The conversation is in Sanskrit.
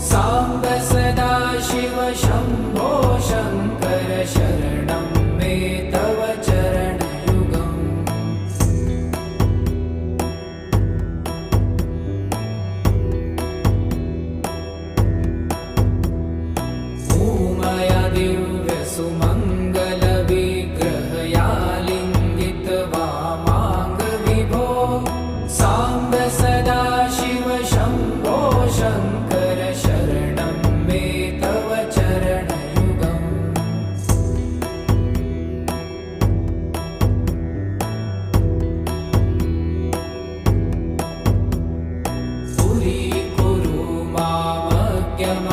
साम्ब सदा शिव शम्भो शङ्कर शरणं मे तव चरणयुगम् उमया दिव्यसुमङ्गलविग्रहया लिङ्गितवामाङ्गविभो साम्ब सदा शिव शम्भो शङ्कर शरणं मे तव चरणयुगम् पुरीकुरु मामज्ञम